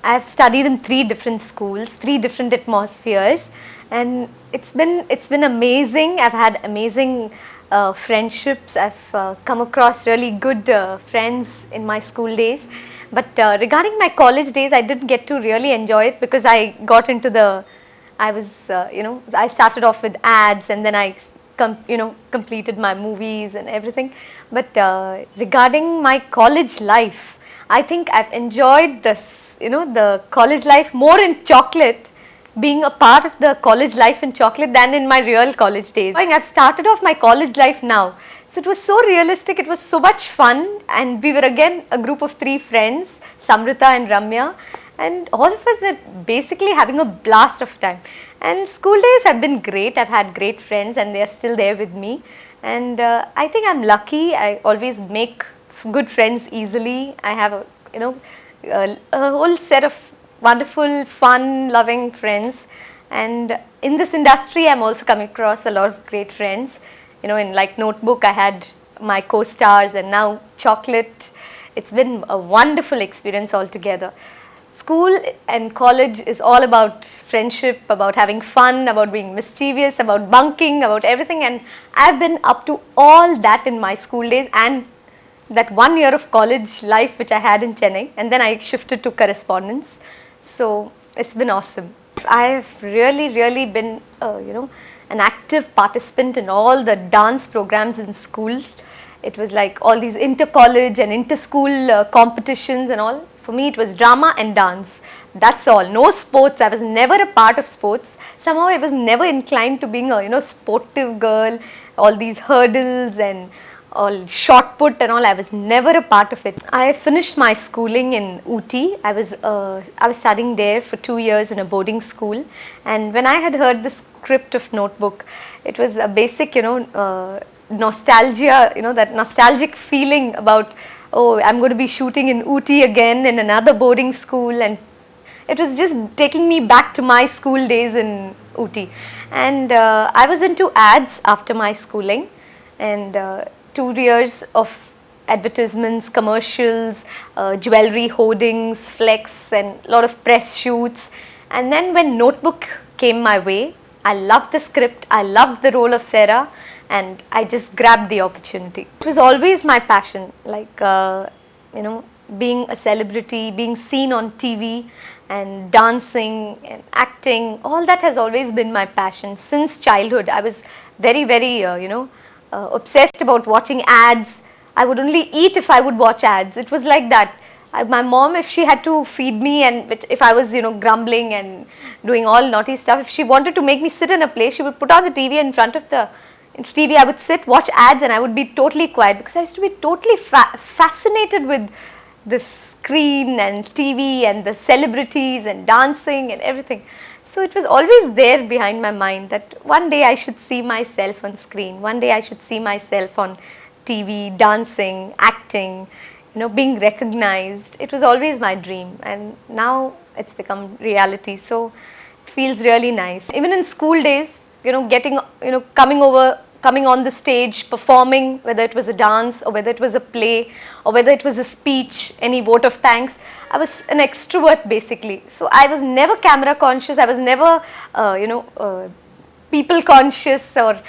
I've studied in 3 different schools, 3 different atmospheres, and it's been amazing. I've had amazing friendships. I've come across really good friends in my school days. But regarding my college days, I didn't get to really enjoy it because I got into I was, I started off with ads, and then I completed my movies and everything. But regarding my college life, I think I've enjoyed the college life more in chocolate, being a part of the college life in chocolate, than in my real college days. I've started off my college life now. So it was so realistic, it was so much fun, and we were again a group of 3 friends, Samrita and Ramya, and all of us were basically having a blast of time. And school days have been great. I've had great friends and they are still there with me, and I think I'm lucky. I always make good friends easily. I have a whole set of wonderful, fun, loving friends, and in this industry I'm also coming across a lot of great friends. In like Notebook I had my co-stars, and now Chocolate. It's been a wonderful experience altogether. School and college is all about friendship, about having fun, about being mischievous, about bunking, about everything, and I've been up to all that in my school days and that 1 year of college life which I had in Chennai, and then I shifted to correspondence. So it's been awesome. I've really been an active participant in all the dance programs in schools. It was like all these inter-college and inter-school competitions and all. For me it was drama and dance. That's all. No sports. I was never a part of sports. Somehow I was never inclined to being a sportive girl. All these hurdles and all shot put and all, I was never a part of it. I finished my schooling in Ooty. I was studying there for 2 years in a boarding school, and when I had heard the script of Notebook, it was a basic nostalgia, that nostalgic feeling about, oh, I'm going to be shooting in Ooty again in another boarding school, and it was just taking me back to my school days in Ooty. And I was into ads after my schooling, and 2 years of advertisements, commercials, jewelry hoardings, flex, and a lot of press shoots. And then when Notebook came my way, I loved the script, I loved the role of Sarah, and I just grabbed the opportunity. It was always my passion, like being a celebrity, being seen on TV, and dancing and acting. All that has always been my passion since childhood. I was very obsessed about watching ads. I would only eat if I would watch ads. It was like that. My mom, if she had to feed me, and if I was grumbling and doing all naughty stuff, if she wanted to make me sit in a place, she would put on the TV. In front of the TV I would sit, watch ads, and I would be totally quiet, because I used to be totally fascinated with the screen and TV and the celebrities and dancing and everything. So it was always there behind my mind that one day I should see myself on screen, one day I should see myself on TV, dancing, acting, being recognized. It was always my dream, and now it's become reality. So it feels really nice. Even in school days, coming on the stage, performing, whether it was a dance or whether it was a play or whether it was a speech, any vote of thanks, I was an extrovert basically. So I was never camera conscious. I was never, people conscious or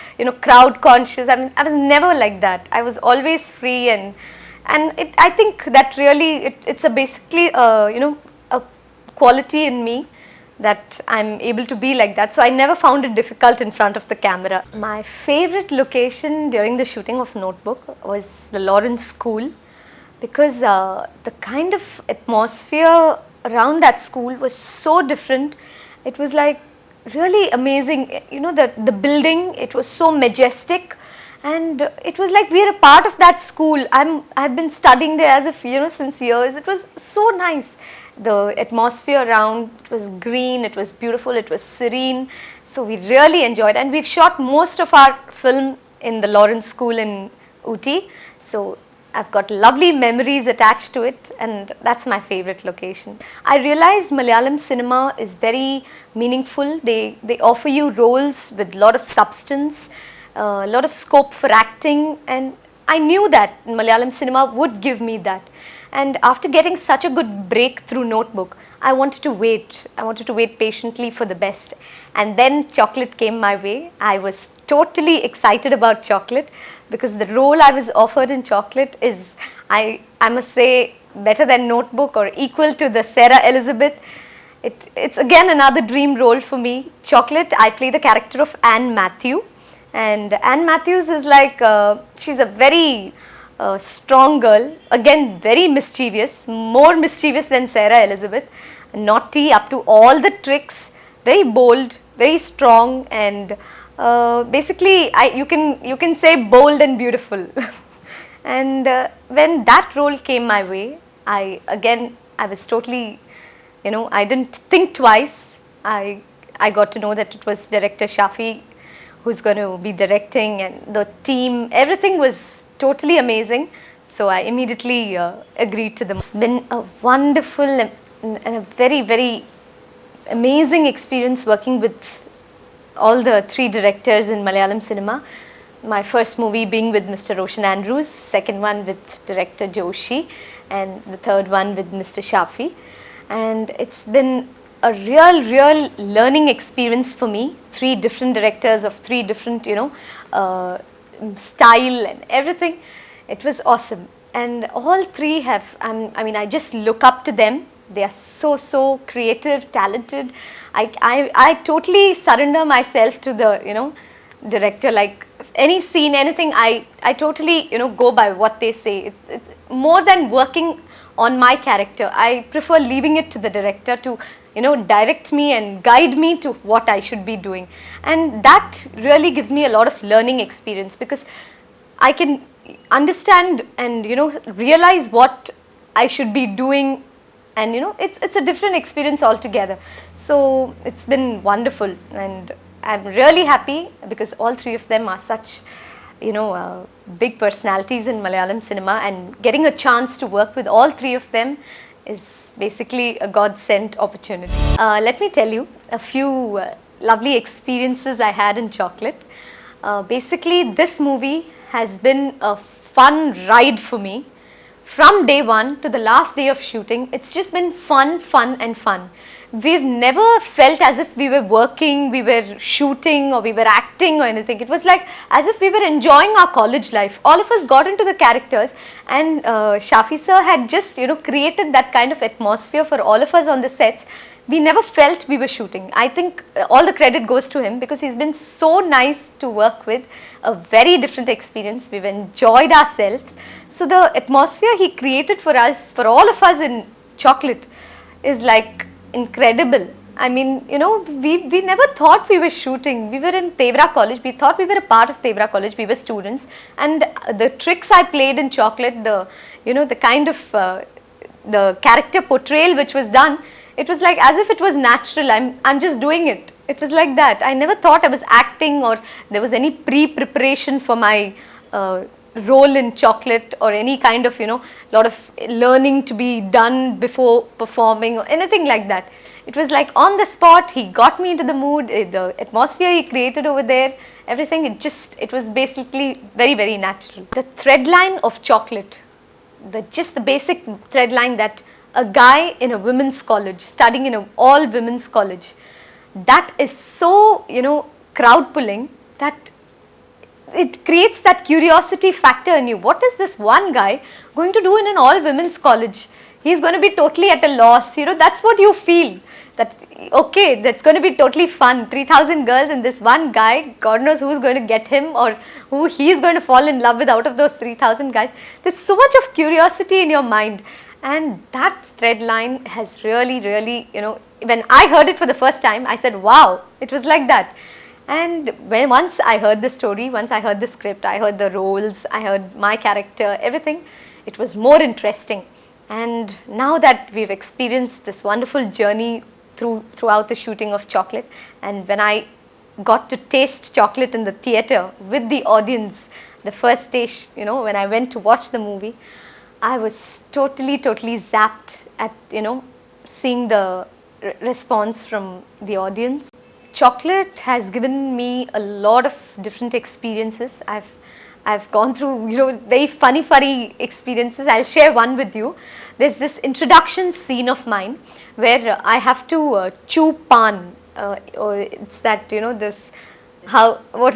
crowd conscious. I mean, I was never like that. I was always free, and I think that really it's a basically a quality in me, that I'm able to be like that. So I never found it difficult in front of the camera. My favorite location during the shooting of Notebook was the Lawrence School, because the kind of atmosphere around that school was so different. It was like really amazing. The building, it was so majestic, and it was like we are a part of that school. I've been studying there as if since years. It was so nice. The atmosphere around, it was green, it was beautiful, it was serene. So we really enjoyed, and we've shot most of our film in the Lawrence School in Ooty. So I've got lovely memories attached to it, and that's my favorite location. I realized Malayalam cinema is very meaningful. They offer you roles with a lot of substance, a lot of scope for acting, and I knew that Malayalam cinema would give me that. And after getting such a good break through Notebook, I wanted to wait. I wanted to wait patiently for the best. And then Chocolate came my way. I was totally excited about Chocolate because the role I was offered in Chocolate is, I must say, better than Notebook or equal to the Sarah Elizabeth. It's again another dream role for me. Chocolate, I play the character of Anne Matthew. And Anne Matthews is like, she's a very strong girl, again very mischievous, more mischievous than Sarah Elizabeth, naughty up to all the tricks, very bold, very strong, and basically you can say bold and beautiful. And when that role came my way, I was totally, I didn't think twice. I got to know that it was director Shafi who's going to be directing, and the team, everything was totally amazing. So I immediately agreed to them. It's been a wonderful and a very, very amazing experience working with all the three directors in Malayalam cinema. My first movie being with Mr. Roshan Andrews, second one with director Joshi, and the third one with Mr. Shafi. And it's been a real learning experience for me. Three different directors of three different, style and everything. It was awesome. And all three have, I just look up to them. They are so creative, talented. I totally surrender myself to the, director. Like any scene, anything, I totally, go by what they say. It's more than working on my character. I prefer leaving it to the director to, direct me and guide me to what I should be doing. And that really gives me a lot of learning experience because I can understand and, realize what I should be doing. And, it's a different experience altogether. So it's been wonderful, and I'm really happy because all three of them are such, big personalities in Malayalam cinema, and getting a chance to work with all three of them is basically a God-sent opportunity. Let me tell you a few lovely experiences I had in Chocolate. Basically, this movie has been a fun ride for me. From day one to the last day of shooting, it's just been fun. We've never felt as if we were working, we were shooting, or we were acting or anything. It was like as if we were enjoying our college life. All of us got into the characters, and Shafi sir had just, created that kind of atmosphere for all of us on the sets. We never felt we were shooting. I think all the credit goes to him because he's been so nice to work with. A very different experience. We've enjoyed ourselves. So the atmosphere he created for us, for all of us in Chocolate, is like incredible. I mean, we never thought we were shooting. We were in Tevra College. We thought we were a part of Tevra College. We were students. And the tricks I played in Chocolate, the kind of the character portrayal which was done, it was like as if it was natural. I'm just doing it. It was like that. I never thought I was acting or there was any pre-preparation for my role in Chocolate, or any kind of, lot of learning to be done before performing or anything like that. It was like on the spot. He got me into the mood, the atmosphere he created over there, everything. It was basically very, very natural. The thread line of Chocolate, just the basic thread line that a guy in a women's college, studying in an all women's college, that is so, crowd pulling that it creates that curiosity factor in you. What is this one guy going to do in an all women's college? He's going to be totally at a loss. That's what you feel. That, okay, that's going to be totally fun. 3,000 girls and this one guy, God knows who's going to get him or who he's going to fall in love with out of those 3,000 guys. There's so much of curiosity in your mind. And that thread line has really, when I heard it for the first time, I said, wow, it was like that. And once I heard the story, once I heard the script, I heard the roles, I heard my character, everything, it was more interesting. And now that we've experienced this wonderful journey throughout the shooting of Chocolate, and when I got to taste Chocolate in the theatre with the audience, the first day, when I went to watch the movie, I was totally zapped at, seeing the response from the audience. Chocolate has given me a lot of different experiences. I've gone through, very funny experiences. I'll share one with you. There's this introduction scene of mine where I have to chew pan. Or it's that, this, what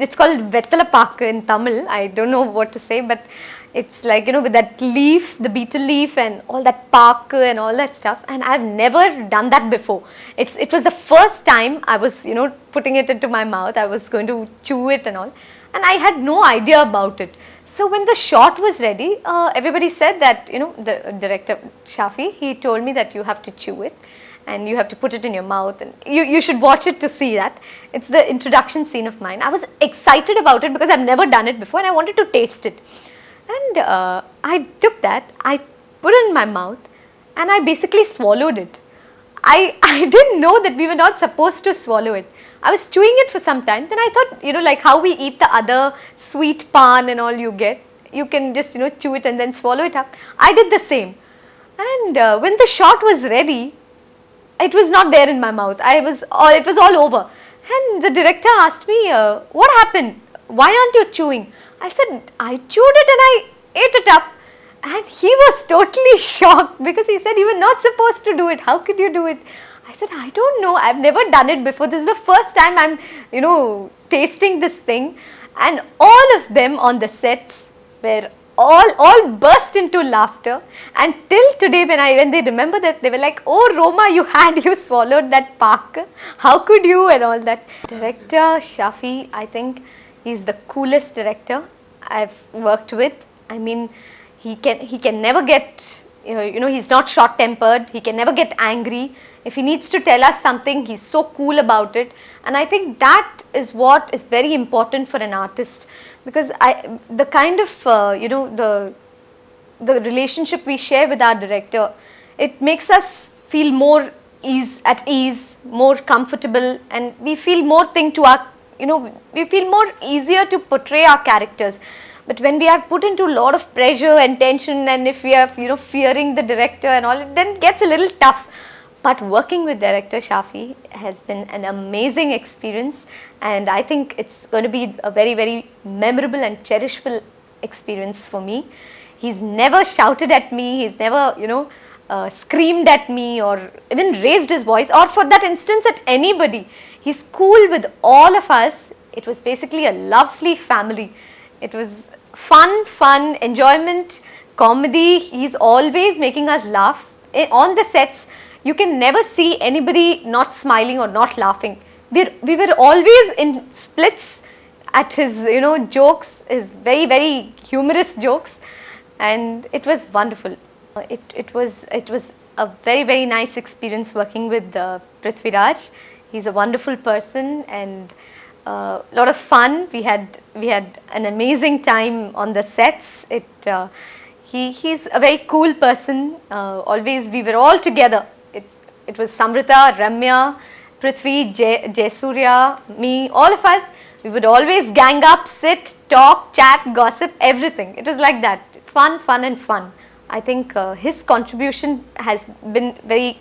it's called Vettala Pak in Tamil. I don't know what to say, but it's like, with that leaf, the betel leaf and all that pak and all that stuff. And I've never done that before. It was the first time I was, putting it into my mouth. I was going to chew it and all. And I had no idea about it. So when the shot was ready, everybody said that, the director, Shafi, he told me that you have to chew it and you have to put it in your mouth, and you should watch it to see that. It's the introduction scene of mine. I was excited about it because I've never done it before and I wanted to taste it. And I took that, I put it in my mouth and I basically swallowed it. I didn't know that we were not supposed to swallow it. I was chewing it for some time. Then I thought, like how we eat the other sweet pan and all you get, you can just, chew it and then swallow it up. I did the same. And when the shot was ready, it was not there in my mouth. It was all over. And the director asked me, what happened? Why aren't you chewing? I said, I chewed it and I ate it up. And he was totally shocked because he said, you were not supposed to do it. How could you do it? I said, I don't know. I've never done it before. This is the first time I'm, tasting this thing. And all of them on the sets were all burst into laughter. And till today when they remember that, they were like, oh Roma, you swallowed that pak. How could you and all that. Director Shafi, I think he's the coolest director I've worked with. I mean, he can never get, he's not short-tempered. He can never get angry. If he needs to tell us something, he's so cool about it. And I think that is what is very important for an artist, because the kind of, the relationship we share with our director, it makes us feel more at ease, more comfortable, and we feel more we feel more easier to portray our characters. But when we are put into a lot of pressure and tension, and if we are, fearing the director and all, it then gets a little tough. But working with director Shafi has been an amazing experience, and I think it's going to be a very, very memorable and cherishable experience for me. He's never shouted at me, he's never, screamed at me or even raised his voice, or for that instance at anybody. He's cool with all of us. It was basically a lovely family. It was fun, enjoyment, comedy. He's always making us laugh. On the sets, you can never see anybody not smiling or not laughing. We were always in splits at his, jokes, his very, very humorous jokes, and it was wonderful. It was a very, very nice experience working with Prithviraj. He's a wonderful person and a lot of fun. We had an amazing time on the sets. He's a very cool person. Always we were all together. It was Samrita, Ramya, Prithvi, Jaisurya, me, all of us. We would always gang up, sit, talk, chat, gossip, everything. It was like that. Fun. I think his contribution has been very,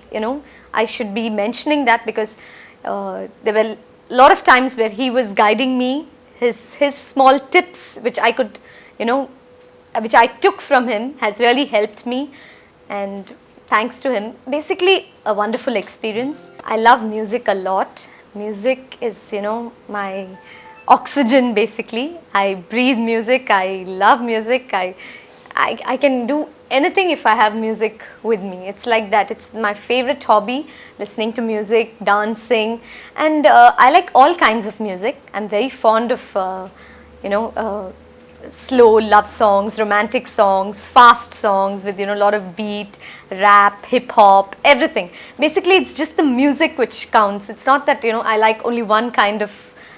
I should be mentioning that because there were a lot of times where he was guiding me. His small tips which I could, which I took from him has really helped me, and thanks to him, basically a wonderful experience. I love music a lot. Music is, my oxygen basically. I breathe music, I love music. I can do anything if I have music with me. It's like that. It's my favorite hobby, listening to music, dancing, and I like all kinds of music. I'm very fond of, slow love songs, romantic songs, fast songs with, a lot of beat, rap, hip hop, everything. Basically, it's just the music which counts. It's not that, I like only one kind of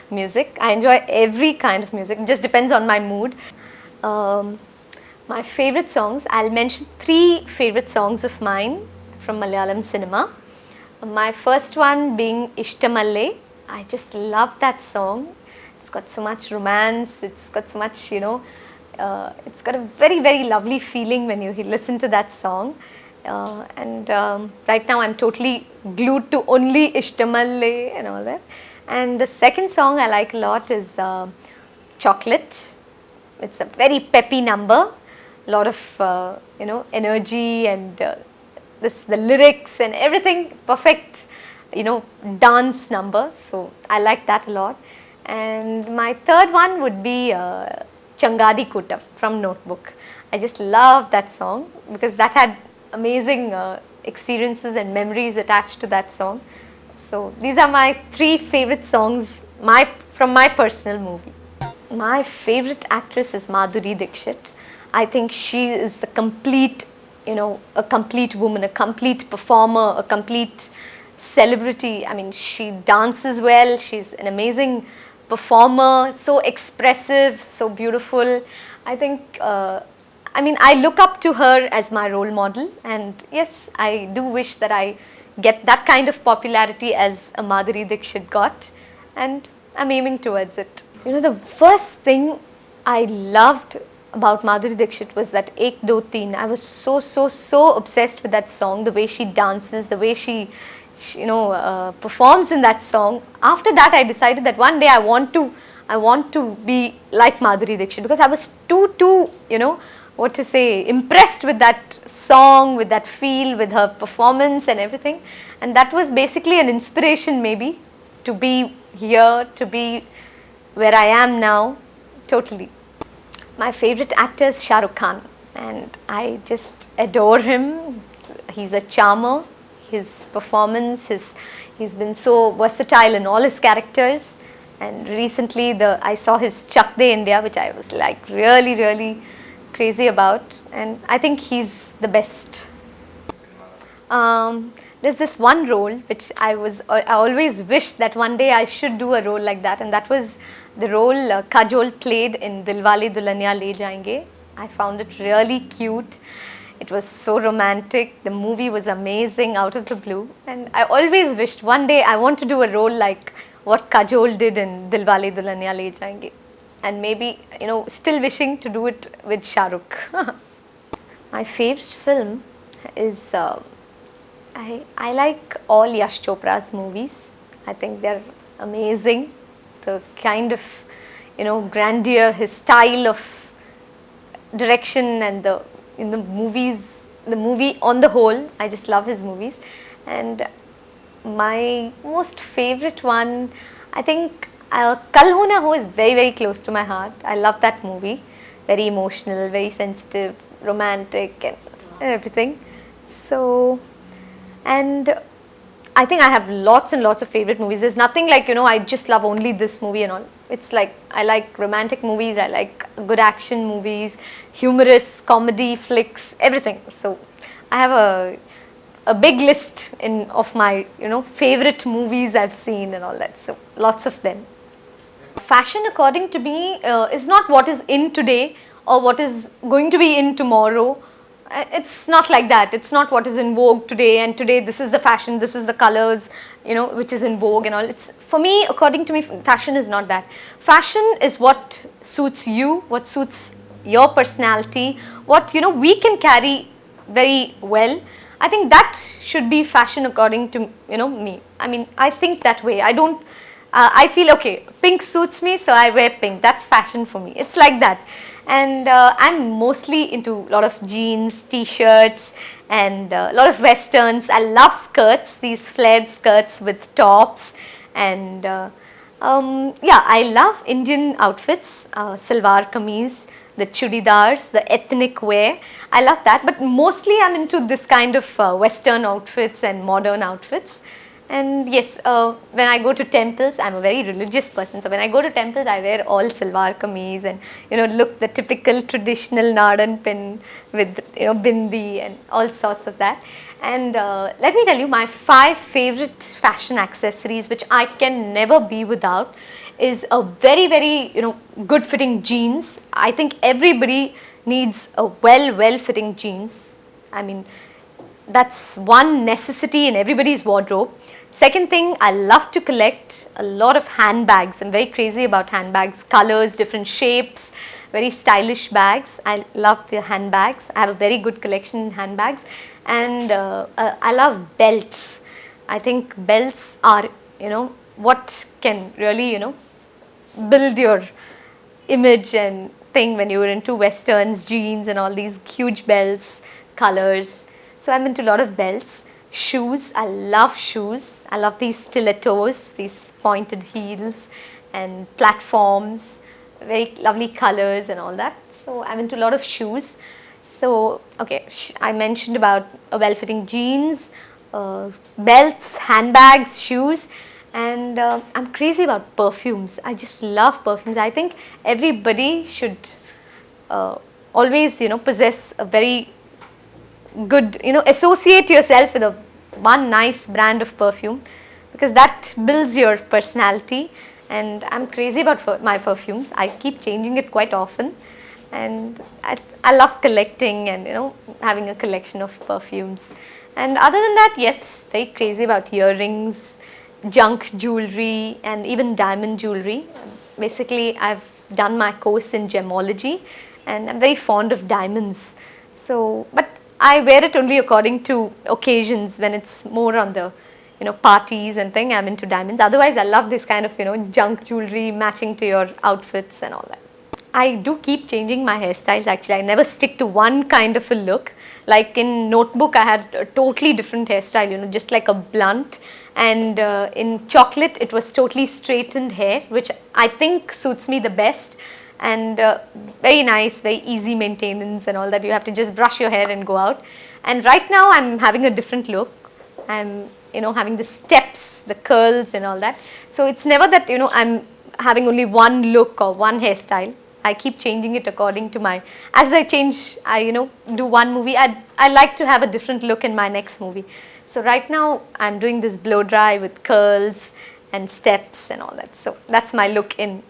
music. I enjoy every kind of music. It just depends on my mood. My favorite songs, I'll mention 3 favorite songs of mine from Malayalam cinema. My first one being Ishtamalle. I just love that song. It's got so much romance, it's got so much, it's got a very, very lovely feeling when you listen to that song. Right now I'm totally glued to only Ishtamalle and all that. And the second song I like a lot is Chocolate. It's a very peppy number, a lot of energy, and the lyrics and everything perfect, dance number. So I like that a lot. And my third one would be Changadi Kuttam from Notebook. I just love that song because that had amazing experiences and memories attached to that song. So these are my three favorite songs from my personal movie. My favorite actress is Madhuri Dixit. I think she is the complete, a complete woman, a complete performer, a complete celebrity. I mean, she dances well. She's an amazing performer, so expressive, so beautiful. I think, I look up to her as my role model, and yes, I do wish that I get that kind of popularity as a Madhuri Dixit got, and I'm aiming towards it. The first thing I loved about Madhuri Dixit was that Ek Do Teen. I was so obsessed with that song, the way she dances, the way she performs in that song. After that, I decided that one day I want to be like Madhuri Dixit, because I was too impressed with that song, with that feel, with her performance and everything. And that was basically an inspiration, maybe, to be here, to be where I am now, totally. My favorite actor is Shah Rukh Khan, and I just adore him. He's a charmer. His performance, he's been so versatile in all his characters. And recently I saw his Chak De India, which I was like really crazy about, and I think he's the best. There's this one role which I always wished that one day I should do a role like that, and that was the role Kajol played in Dilwale Dulhania Le Jayenge. I found it really cute. It was so romantic. The movie was amazing, out of the blue, and I always wished one day I want to do a role like what Kajol did in Dilwale Dulhania Le Jayenge, and maybe still wishing to do it with Shah Rukh. My favorite film is I like all Yash Chopra's movies. I think they're amazing. The kind of grandeur, his style of direction, and in the movie on the whole, I just love his movies. And my most favorite one, I think Kal Ho Na Ho is very close to my heart. I love that movie. Very emotional, very sensitive, romantic, and everything. So, and I think I have lots and lots of favorite movies. There's nothing like, I just love only this movie and all. It's like, I like romantic movies, I like good action movies, humorous comedy flicks, everything. So I have a big list of my, favorite movies I've seen and all that. So lots of them. Fashion, according to me, is not what is in today or what is going to be in tomorrow. It's not like that. It's not what is in vogue today, and today this is the fashion, this is the colors, which is in vogue and all. It's, for me, according to me, fashion is not that. Fashion is what suits you, what suits your personality, what we can carry very well. I think that should be fashion according to me. I mean, I think that way. I don't I feel okay, pink suits me, so I wear pink. That's fashion for me. It's like that. And I'm mostly into a lot of jeans, t-shirts, and a lot of westerns. I love skirts, these flared skirts with tops, and yeah, I love Indian outfits, salwar kameez, the chudidars, the ethnic wear. I love that, but mostly I'm into this kind of western outfits and modern outfits. And yes, when I go to temples, I'm a very religious person. So when I go to temples, I wear all salwar kameez and look the typical traditional Nadan pin with bindi and all sorts of that. And let me tell you, my 5 favorite fashion accessories, which I can never be without, is a very good fitting jeans. I think everybody needs a well fitting jeans. I mean, that's one necessity in everybody's wardrobe. Second thing, I love to collect a lot of handbags. I'm very crazy about handbags, colors, different shapes, very stylish bags. I love the handbags. I have a very good collection in handbags. And I love belts. I think belts are, what can really, build your image and thing when you were into westerns, jeans and all these huge belts, colors. So I'm into a lot of belts. Shoes, I love shoes. I love these stilettos, these pointed heels and platforms, very lovely colors and all that. So I'm into a lot of shoes. So, okay, I mentioned about well-fitting jeans, belts, handbags, shoes, and I'm crazy about perfumes. I just love perfumes. I think everybody should always, possess a very good, associate yourself with one nice brand of perfume, because that builds your personality. And I'm crazy about my perfumes. I keep changing it quite often, and I love collecting and having a collection of perfumes. And other than that, yes, very crazy about earrings, junk jewelry, and even diamond jewelry. Basically, I've done my course in gemology, and I'm very fond of diamonds. So, but I wear it only according to occasions, when it's more on the parties and thing. I'm into diamonds. Otherwise, I love this kind of junk jewelry matching to your outfits and all that. I do keep changing my hairstyles actually. I never stick to one kind of a look. Like in Notebook, I had a totally different hairstyle, just like a blunt. And in Chocolate, it was totally straightened hair, which I think suits me the best. And very nice, very easy maintenance and all that. You have to just brush your hair and go out. And right now, I'm having a different look. I'm, having the steps, the curls and all that. So it's never that, I'm having only one look or one hairstyle. I keep changing it according to as I change, I do one movie, I like to have a different look in my next movie. So right now I'm doing this blow dry with curls and steps and all that. So that's my look in